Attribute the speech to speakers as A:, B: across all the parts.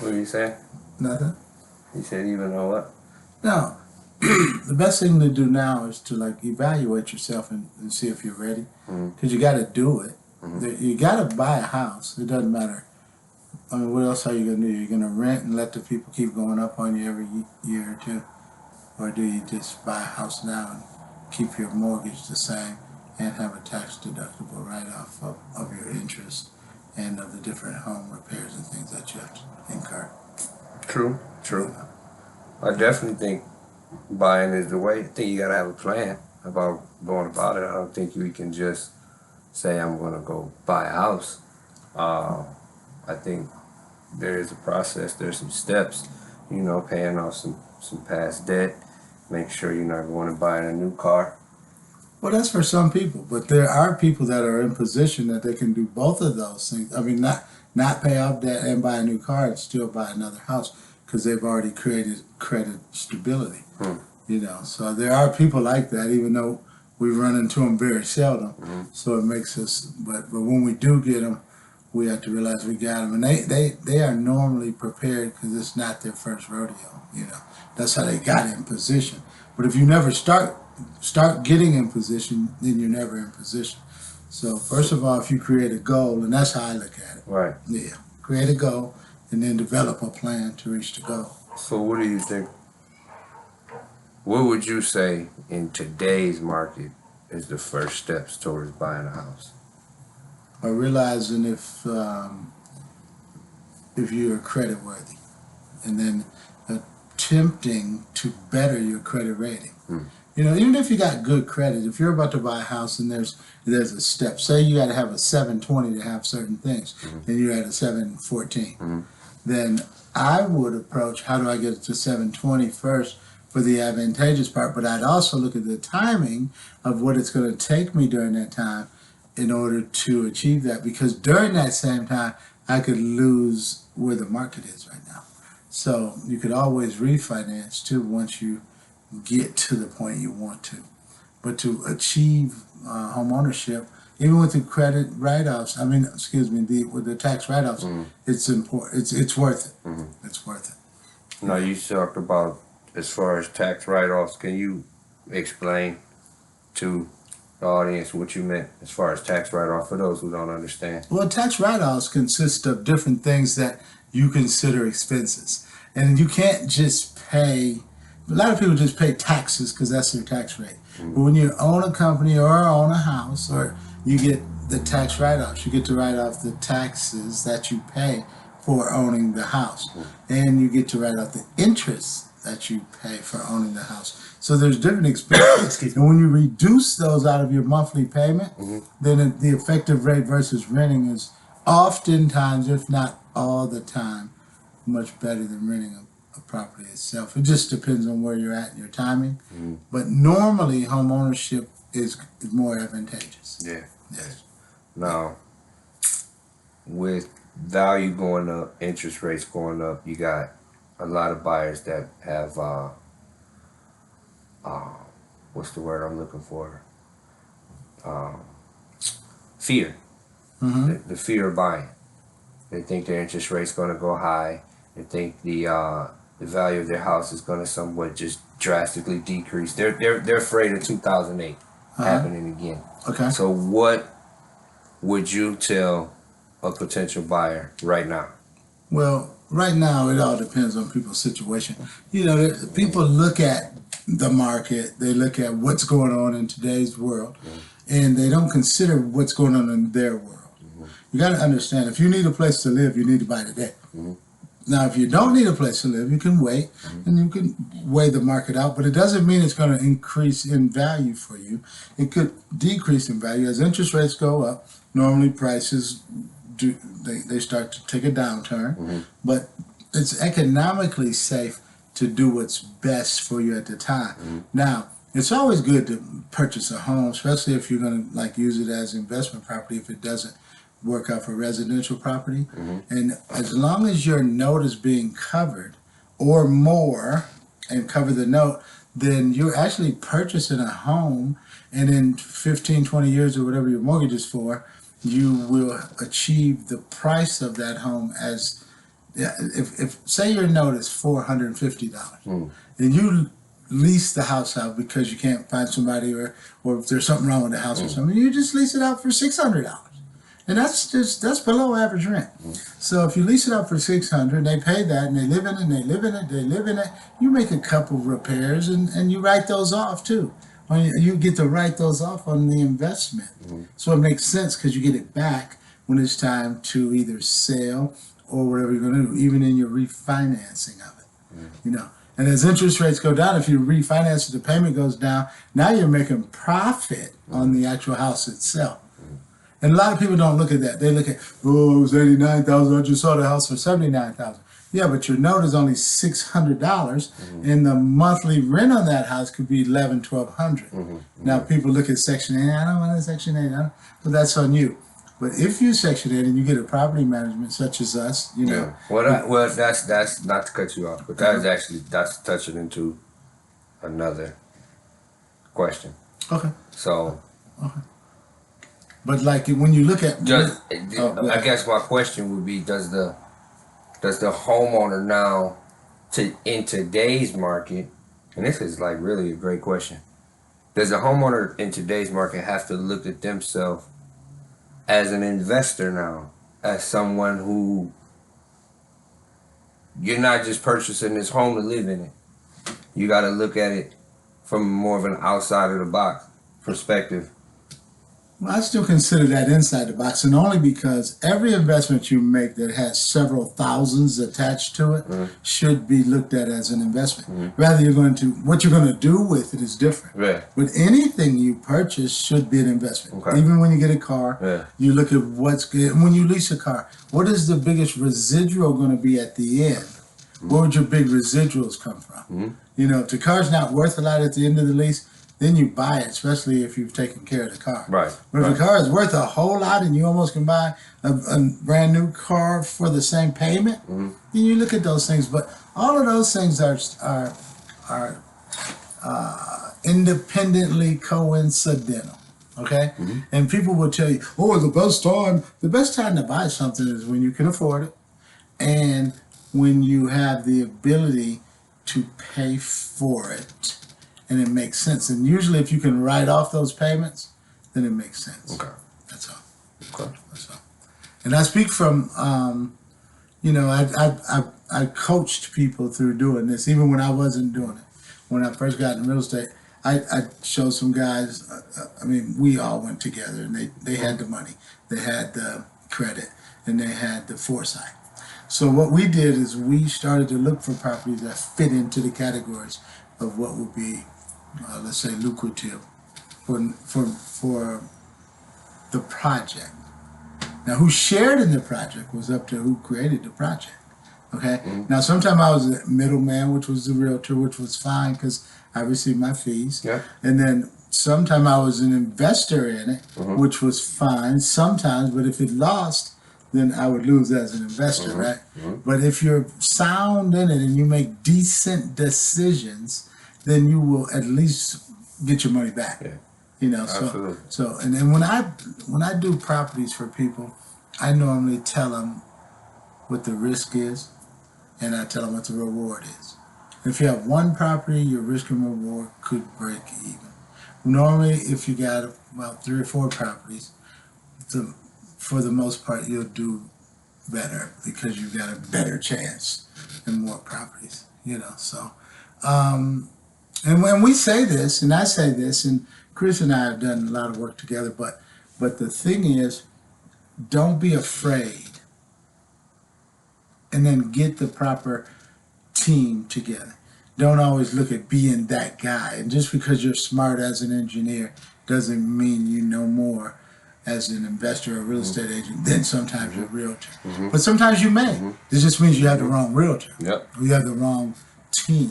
A: What are you saying?
B: Nothing.
A: You said even know what?
B: No. The best thing to do now is to like evaluate yourself and see if you're ready. Because you got to do it. You got to buy a house. It doesn't matter. I mean, what else are you going to do? You're going to rent and let the people keep going up on you every year or two? Or do you just buy a house now and keep your mortgage the same and have a tax deductible write-off of your interest and of the different home repairs and things that you have to incur?
A: True. I definitely think buying is the way. I think you gotta have a plan about going about it. I don't think you can just say I'm gonna go buy a house. I think there is a process. There's some steps. Paying off some past debt. Make sure you're not going to buy a new car.
B: Well, that's for some people, but there are people that are in position that they can do both of those things. I mean, not pay off debt and buy a new car and still buy another house because they've already created credit stability. So there are people like that, even though we run into them very seldom. So it makes us, but when we do get them, we have to realize we got them, and they are normally prepared because it's not their first rodeo. That's how they got in position. But if you never start getting in position, then you're never in position. So first of all, if you create a goal, and that's how I look at it.
A: Right.
B: Yeah. Create a goal and then develop a plan to reach the goal.
A: So what do you think? What would you say in today's market is the first steps towards buying a house?
B: Or realizing if you're credit worthy, and then attempting to better your credit rating. Even if you got good credit, if you're about to buy a house and there's a step, say you got to have a 720 to have certain things, and you're at a 714, then I would approach, how do I get it to 720 first for the advantageous part, but I'd also look at the timing of what it's going to take me during that time in order to achieve that, because during that same time, I could lose where the market is right now. So you could always refinance too once you get to the point you want to. But to achieve home ownership, even with the credit write-offs, with the tax write-offs, it's important. It's worth it. It's worth it.
A: Now you talked about as far as tax write-offs. Can you explain to the audience what you meant as far as tax write-off for those who don't understand?
B: Well, tax write-offs consist of different things that you consider expenses. And you can't just pay, a lot of people just pay taxes because that's their tax rate. But when you own a company or own a house, or you get the tax write-offs, you get to write off the taxes that you pay for owning the house. And you get to write off the interest that you pay for owning the house. So there's different expenses. And when you reduce those out of your monthly payment, then the effective rate versus renting is oftentimes, if not all the time, much better than renting a property itself. It just depends on where you're at and your timing. But normally, home ownership is more advantageous.
A: Yeah.
B: Yes.
A: Now, with value going up, interest rates going up, you got a lot of buyers that have what's the word I'm looking for? Fear. The fear of buying. They think their interest rate's going to go high. They think the value of their house is going to somewhat just drastically decrease. They're afraid of 2008 happening again.
B: Okay.
A: So what would you tell a potential buyer right now?
B: Well, right now it all depends on people's situation. People look at the market, they look at what's going on in today's world, and they don't consider what's going on in their world. You got to understand, if you need a place to live, you need to buy today. Now, if you don't need a place to live, you can wait, and you can weigh the market out, but it doesn't mean it's going to increase in value for you. It could decrease in value. As interest rates go up, normally prices they start to take a downturn, but it's economically safe to do what's best for you at the time. Now, it's always good to purchase a home, especially if you're going to use it as investment property if it doesn't work out for residential property. And as long as your note is being covered or more and cover the note, then you're actually purchasing a home, and in 15, 20 years or whatever your mortgage is for, you will achieve the price of that home as Yeah, if say your note is $450, and you lease the house out because you can't find somebody, or if there's something wrong with the house or something, you just lease it out for $600, and that's below average rent. So if you lease it out for $600, they pay that, and they live in it, and they live in it, they live in it. You make a couple repairs, and you write those off too. You get to write those off on the investment, so it makes sense because you get it back when it's time to either sell or whatever you're going to do, even in your refinancing of it. You know, and as interest rates go down, if you refinance it, the payment goes down. Now you're making profit on the actual house itself. And a lot of people don't look at that. They look at, oh, it was $89,000. I just saw the house for $79,000. Yeah, but your note is only $600, and the monthly rent on that house could be $1,100-1,200. Now people look at Section 8. I don't want a Section 8. But that's on you. But if you Section 8 and you get a property management such as us, you know.
A: Yeah. Well, that's not to cut you off, but that's touching into another question.
B: Okay.
A: So.
B: Okay. But like when you look at,
A: I guess my question would be: Does the homeowner now, in today's market, and this is like really a great question, does the homeowner in today's market have to look at themselves as an investor now, as someone who you're not just purchasing this home to live in it? You got to look at it from more of an outside of the box perspective.
B: well, I still consider that inside the box, and only because every investment you make that has several thousands attached to it should be looked at as an investment. Rather, what you're going to do with it is different.
A: Yeah.
B: But anything you purchase should be an investment.
A: Okay.
B: Even when you get a car, you look at what's good. When you lease a car, what is the biggest residual going to be at the end? Where would your big residuals come from? You know, if the car's not worth a lot at the end of the lease, then you buy it, especially if you've taken care of the car.
A: Right.
B: But if the car is worth a whole lot and you almost can buy a brand new car for the same payment, then you look at those things. But all of those things are independently coincidental. Okay? And people will tell you, oh, the best time to buy something is when you can afford it and when you have the ability to pay for it. And it makes sense. And usually if you can write off those payments, then it makes sense.
A: Okay.
B: That's all.
A: Okay.
B: That's all. And I speak from, you know, I coached people through doing this, even when I wasn't doing it. When I first got in real estate, I showed some guys, I mean, we all went together, and they had the money, they had the credit, and they had the foresight. So what we did is we started to look for properties that fit into the categories of what would be, let's say, lucrative for the project. Now, who shared in the project was up to who created the project. Okay. Now, sometimes I was a middleman, which was the realtor, which was fine because I received my fees.
A: Yeah.
B: And then sometimes I was an investor in it, which was fine sometimes. But if it lost, then I would lose as an investor, right? But if you're sound in it and you make decent decisions, then you will at least get your money back.
A: Yeah.
B: You know,
A: Absolutely.
B: so and then when I do properties for people, I normally tell them what the risk is, and I tell them what the reward is. If you have one property, your risk and reward could break even. Normally, if you got about 3 or 4 properties, for the most part, you'll do better because you've got a better chance and more properties, you know. So, and when we say this, and I say this, and Chris and I have done a lot of work together, but the thing is, don't be afraid, and then get the proper team together. Don't always look at being that guy, and just because you're smart as an engineer doesn't mean you know more as an investor or real estate agent than sometimes your realtor. But sometimes you may. It just means you have the wrong realtor.
A: Yep.
B: Or you have the wrong team.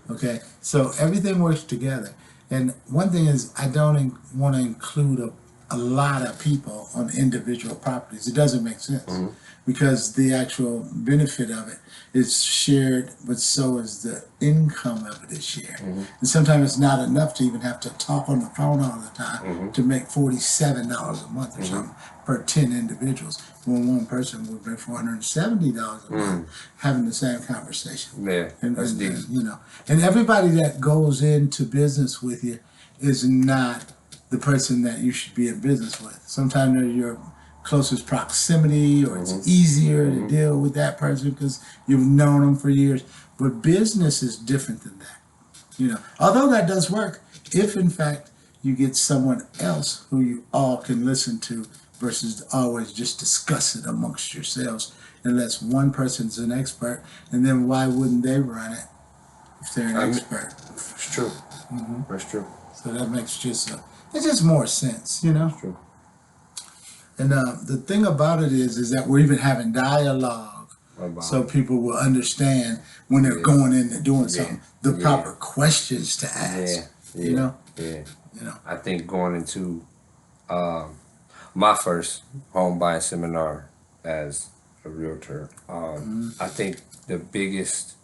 B: Okay? So everything works together. And one thing is, I don't want to include a lot of people on individual properties. It doesn't make sense because the actual benefit of it is shared, but so is the income of it is shared. And sometimes it's not enough to even have to talk on the phone all the time to make $47 a month or something per 10 individuals. When one person would make $470 a month having the same conversation.
A: Yeah, that's deep.
B: You know, and everybody that goes into business with you is not the person that you should be in business with. Sometimes they're your closest proximity, or it's easier to deal with that person because you've known them for years. But business is different than that. You know, although that does work, if in fact you get someone else who you all can listen to versus always just discuss it amongst yourselves, unless one person's an expert, and then why wouldn't they run it if they're an expert?
A: It's true. That's true.
B: So that makes it's just more sense, you know?
A: True.
B: And the thing about it is that we're even having dialogue so people will understand when they're going into doing something, the proper questions to ask, you know?
A: Yeah.
B: You know?
A: I think going into my first home buying seminar as a realtor, I think the biggest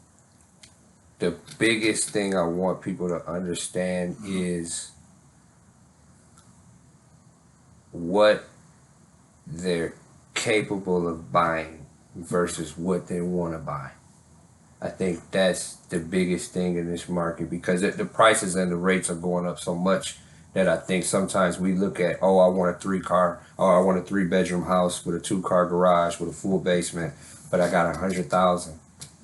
A: thing I want people to understand is what they're capable of buying versus what they want to buy. I think that's the biggest thing in this market because the prices and the rates are going up so much that I think sometimes we look at, I want a 3-bedroom house with a 2-car garage with a full basement, but I got $100,000,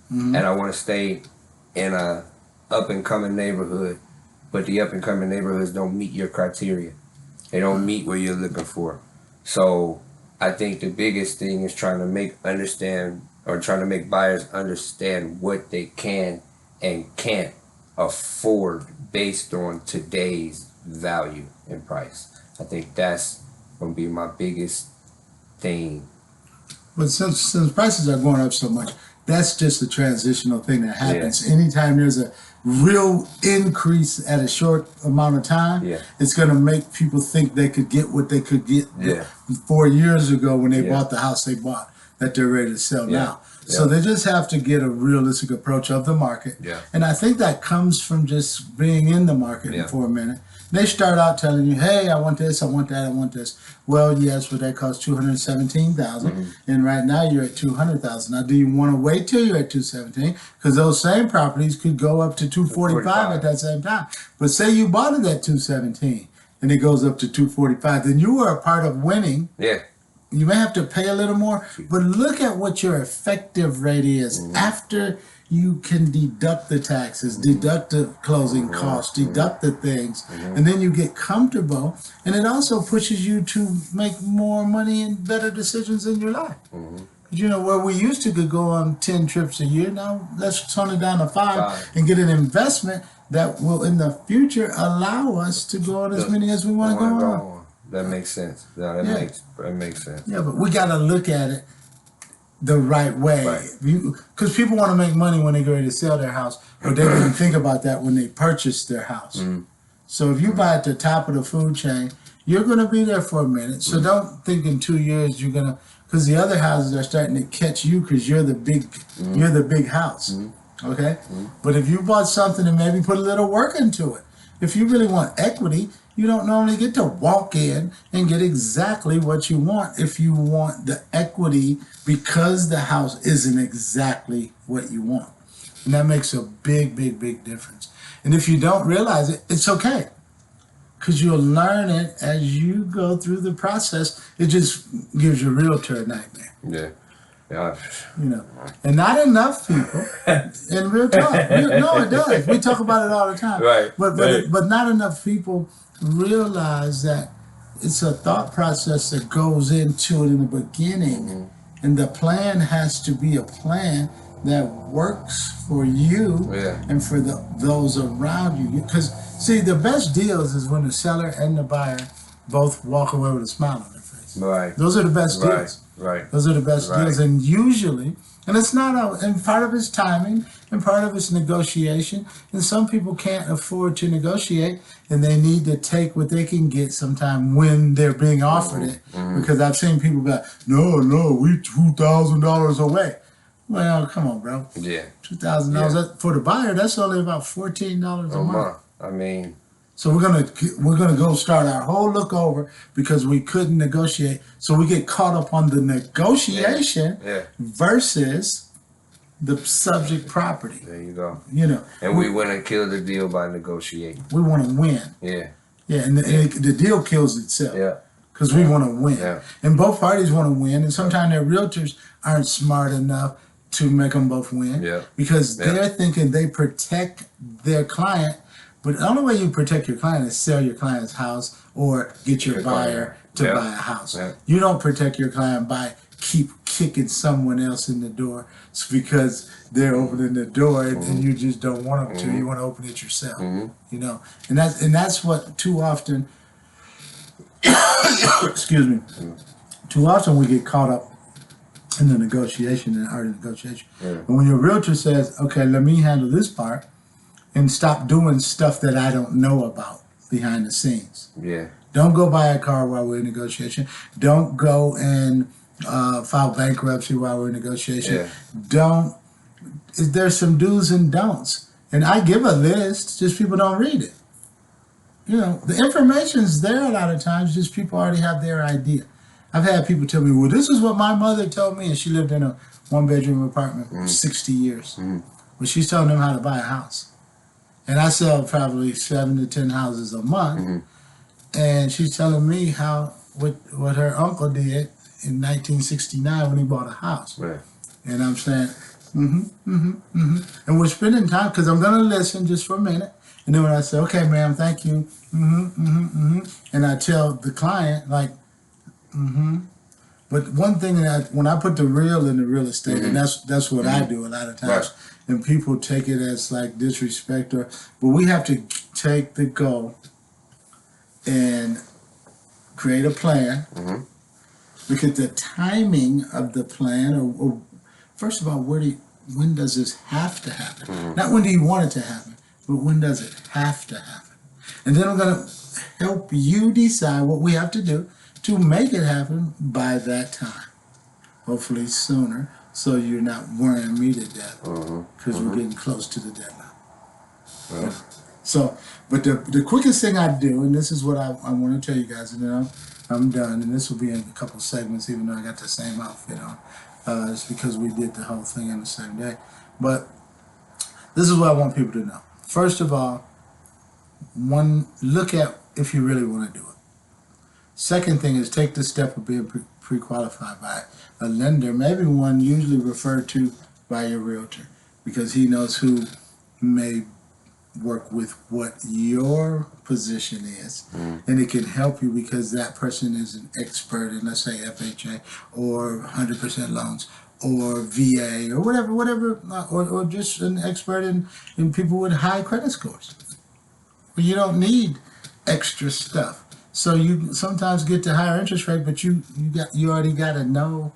A: and I want to stay in a up and coming neighborhood, but the up and coming neighborhoods don't meet your criteria. They don't meet what you're looking for. So I think the biggest thing is trying to make buyers understand what they can and can't afford based on today's value and price. I think that's gonna be my biggest thing.
B: But since prices are going up so much, that's just a transitional thing that happens. Anytime there's a real increase at a short amount of time, it's going to make people think they could get what they could get 4 years ago when they bought the house they bought that they're ready to sell now. So they just have to get a realistic approach of the market. And I think that comes from just being in the market for a minute. They start out telling you, hey, I want this, I want that, I want this. Well, yes, but that costs $217,000, and right now you're at $200,000. Now, do you want to wait till you're at $217,000? Because those same properties could go up to $245,000 at that same time. But say you bought it at $217,000 and it goes up to $245,000, then you are a part of winning. You may have to pay a little more, but look at what your effective rate is after you can deduct the taxes, deduct the closing costs, deduct the things, and then you get comfortable, and it also pushes you to make more money and better decisions in your life. You know, where we used to could go on 10 trips a year, now let's tone it down to 5 and get an investment that will in the future allow us to go on as many as we want to go on.
A: That makes sense. That makes sense.
B: Yeah, but we got to look at it the right way. Because people want to make money when they go ready to sell their house, or they didn't think about that when they purchased their house. So if you buy at the top of the food chain, you're going to be there for a minute. So don't think in 2 years you're going to, because the other houses are starting to catch you because you're the big house. Okay? But if you bought something and maybe put a little work into it, if you really want equity, you don't normally get to walk in and get exactly what you want if you want the equity because the house isn't exactly what you want. And that makes a big, big, big difference. And if you don't realize it, it's okay. Because you'll learn it as you go through the process. It just gives your realtor a nightmare. You know, and not enough people in real talk. No, it does. We talk about it all the time. But not enough people realize that it's a thought process that goes into it in the beginning, and the plan has to be a plan that works for you and for those around you. Because see, the best deals is when the seller and the buyer both walk away with a smile on their face. Those are the best deals.
A: Right.
B: Those are the best
A: Right.
B: deals. And usually, and it's not, and part of it's timing and part of it's negotiation. And some people can't afford to negotiate and they need to take what they can get sometime when they're being offered it. Because I've seen people be like, no, we $2,000 away. Well, come on, bro.
A: Yeah.
B: $2,000 for the buyer, that's only about $14 a month.
A: I mean,
B: So we're gonna go start our whole look over because we couldn't negotiate. So we get caught up on the negotiation versus the subject property.
A: There you go.
B: You know,
A: And we went and killed the deal by negotiating.
B: we want to win.
A: Yeah.
B: Yeah, and the deal kills itself.
A: Yeah.
B: Because we want to win.
A: Yeah.
B: And both parties want to win. And sometimes their realtors aren't smart enough to make them both win.
A: Yeah.
B: Because they're thinking they protect their client. But the only way you protect your client is sell your client's house or get your buyer to buy a house.
A: Yeah.
B: You don't protect your client by keep kicking someone else in the door. It's because they're opening the door and you just don't want them to. You want to open it yourself. You know, and that's what too often. Excuse me. Too often we get caught up in the negotiation and art of negotiation. And when your realtor says, "Okay, let me handle this part," and stop doing stuff that I don't know about behind the scenes.
A: Yeah.
B: Don't go buy a car while we're in negotiation. Don't go and file bankruptcy while we're in negotiation.
A: Yeah.
B: Don't. There's some do's and don'ts, and I give a list. Just people don't read it. You know, the information's there a lot of times. Just people already have their idea. I've had people tell me, "Well, this is what my mother told me," and she lived in a one-bedroom apartment for 60 years. But she's telling them how to buy a house. And I sell probably 7 to 10 houses a month. And she's telling me what her uncle did in 1969 when he bought a house.
A: Right.
B: And I'm saying, And we're spending time, because I'm going to listen just for a minute. And then when I say, "Okay, ma'am, thank you," and I tell the client, like, But one thing when I put the real in the real estate, and that's what I do a lot of times, and people take it as like disrespect, but we have to take the goal and create a plan. Look at the timing of the plan, or first of all, when does this have to happen? Not when do you want it to happen, but when does it have to happen? And then I'm going to help you decide what we have to do to make it happen by that time. Hopefully sooner, so you're not worrying me to death, because we're getting close to the deadline. So, but the quickest thing I do, and this is what I want to tell you guys, and then I'm done, and this will be in a couple segments, even though I got the same outfit on. It's because we did the whole thing on the same day. But this is what I want people to know. First of all, look at if you really want to do it. Second thing is take the step of being pre-qualified by a lender, maybe one usually referred to by your realtor, because he knows who may work with what your position is, and it can help you because that person is an expert in, let's say, FHA or 100% loans or VA or whatever, or just an expert in people with high credit scores. But you don't need extra stuff. So you sometimes get the higher interest rate, but you already got to know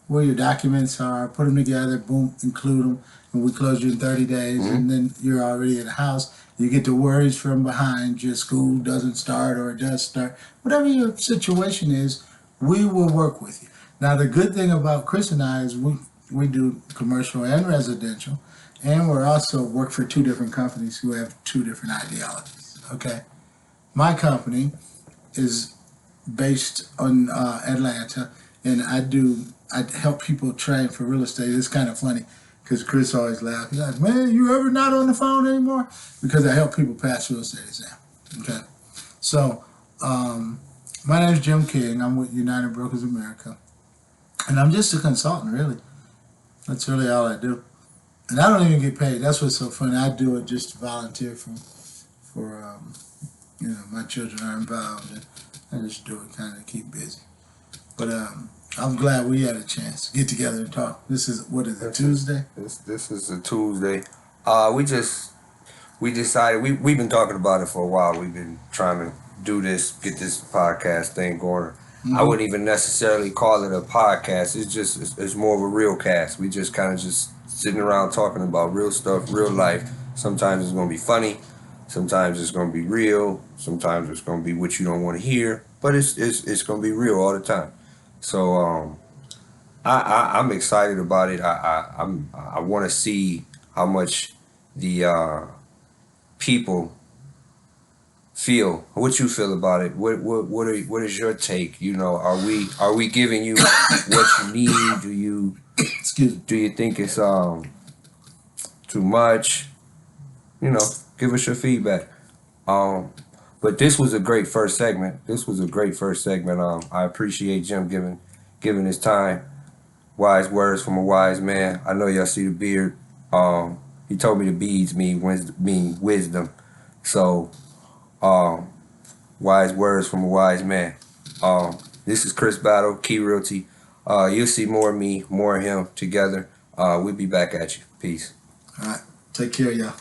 B: where your documents are, put them together, boom, include them, and we close you in 30 days, and then you're already in a house. You get the worries from behind, your school doesn't start or it does start. Whatever your situation is, we will work with you. Now, the good thing about Chris and I is we do commercial and residential, and we're also work for 2 different companies who have 2 different ideologies, okay? My company is based on Atlanta, and I help people train for real estate. It's kind of funny because Chris always laughs. He's like, "Man, you ever not on the phone anymore?" Because I help people pass real estate exam. Okay, so my name is Jim King. I'm with United Brokers America, and I'm just a consultant. Really, that's really all I do, and I don't even get paid. That's what's so funny. I do it just to volunteer for my children are involved, and I just do it kind of keep busy. But I'm glad we had a chance to get together and talk. This is, what is it, Tuesday?
A: This is a Tuesday. We decided, we've been talking about it for a while. We've been trying to do this, get this podcast thing going. I wouldn't even necessarily call it a podcast. It's more of a real cast. We just kind of just sitting around talking about real stuff, real life. Sometimes it's gonna be funny, sometimes it's gonna be real, sometimes it's gonna be what you don't want to hear. But it's gonna be real all the time. So I'm excited about it. I want to see how much the people feel. What you feel about it? What is your take? You know, are we giving you what you need?
B: Excuse me.
A: Do you think it's too much? You know, give us your feedback. But this was a great first segment. I appreciate Jim giving his time. Wise words from a wise man. I know y'all see the beard. He told me the beads mean wisdom. So, wise words from a wise man. This is Chris Battle, Key Realty. You'll see more of me, more of him together. We'll be back at you. Peace.
B: All right. Take care, y'all.